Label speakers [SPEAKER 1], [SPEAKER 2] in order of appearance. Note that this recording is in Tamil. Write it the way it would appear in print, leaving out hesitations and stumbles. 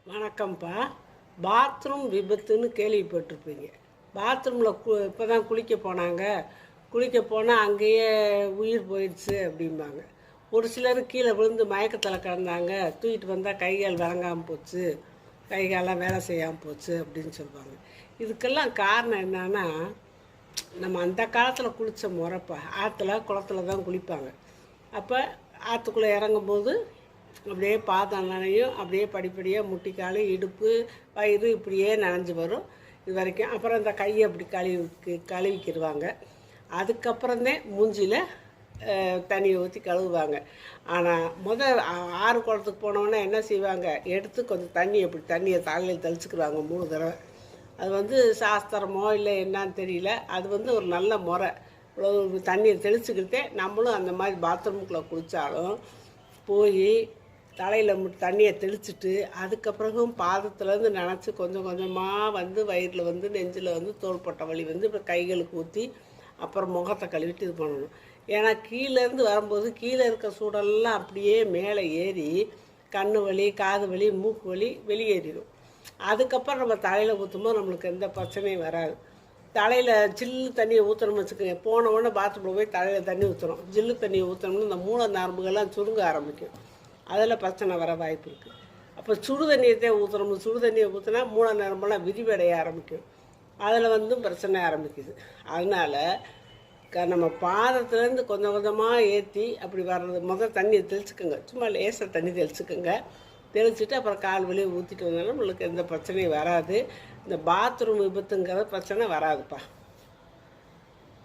[SPEAKER 1] வணக்கம்ப்பா. பாத்ரூம் விபத்துன்னு கேள்விப்பட்டிருப்பீங்க. பாத்ரூமில் இப்போ தான் குளிக்க போனாங்க, குளிக்க போனால் அங்கேயே உயிர் போயிடுச்சு அப்படிம்பாங்க. ஒரு சிலர் கீழே விழுந்து மயக்கத்தில் கிடந்தாங்க, தூக்கிட்டு வந்தால் கை கால் விளங்காமல் போச்சு, கை காலெலாம் வேலை செய்யாமல் போச்சு அப்படின்னு சொல்லுவாங்க. இதுக்கெல்லாம் காரணம் என்னன்னா, நம்ம அந்த காலத்தில் குளித்த முறைப்பா. ஆற்றுல குளத்துல தான் குளிப்பாங்க. அப்போ ஆற்றுக்குள்ளே இறங்கும்போது அப்படியே பாதம் நனையும், அப்படியே படிப்படியாக முட்டிக்கால், இடுப்பு, வயிறு இப்படியே நனைஞ்சு வரும் இது வரைக்கும். அப்புறம் இந்த கையை அப்படி கழுவிக்கிடுவாங்க. அதுக்கப்புறந்தேன் மூஞ்சியில் தண்ணியை ஊற்றி கழுவுவாங்க. ஆனால் ஆறு குளத்துக்கு போனோன்னே என்ன செய்வாங்க, எடுத்து கொஞ்சம் தண்ணியை தலையில் தெளிச்சுக்கிடுவாங்க 3 தடவை. அது சாஸ்திரமோ இல்லை என்னான்னு தெரியல. அது ஒரு நல்ல முறை. இவ்வளோ தண்ணியை தெளிச்சுக்கிட்டே நம்மளும் அந்த மாதிரி பாத்ரூமுக்குள்ளே குளித்தாலும் போய் தலையில் தண்ணியை தெளிச்சுட்டு அதுக்கப்புறம் பாதத்துலேருந்து நினச்சி கொஞ்சம் கொஞ்சமாக வயிறில் நெஞ்சில் தோள்பட்டை வலி இப்போ கைகளுக்கு ஊற்றி அப்புறம் முகத்தை கழுவிட்டு இது பண்ணணும். ஏன்னா கீழேருந்து வரும்போது கீழே இருக்க சூடெல்லாம் அப்படியே மேலே ஏறி கண்ணு வலி, காது வலி, மூக்கு வலி வெளியேறிடும். அதுக்கப்புறம் நம்ம தலையில் ஊற்றும்போது நம்மளுக்கு எந்த பிரச்சனையும் வராது. தலையில் ஜில்லு தண்ணியை ஊற்றணும்னு வச்சுக்கோங்க. போன உடனே பாத்ரூமில் போய் தலையில் தண்ணி ஊற்றுறோம். ஜில்லு தண்ணியை ஊற்றணும்னு இந்த மூல நரம்புகள்லாம் சுருங்க ஆரம்பிக்கும். அதில் பிரச்சனை வர வாய்ப்பு இருக்குது. அப்போ சுடு தண்ணியத்தை ஊற்றுறோம். சுடு தண்ணியை ஊற்றினா மூல நரம்பெல்லாம் விரிவடைய ஆரம்பிக்கும். அதில் பிரச்சனை ஆரம்பிக்குது. அதனால் நம்ம பாதத்துலேருந்து கொஞ்சம் கொஞ்சமாக ஏற்றி அப்படி வர்றது தண்ணியை தெளிச்சுக்கோங்க. சும்மா லேசாக தண்ணி தெளிச்சுக்கோங்க. தெளிச்சுட்டு அப்புறம் கால் வலியை ஊற்றிட்டு வந்தாலும் நம்மளுக்கு எந்த பிரச்சனையும் வராது. இந்த பாத்ரூம் விபத்துங்கிற பிரச்சனை வராதுப்பா.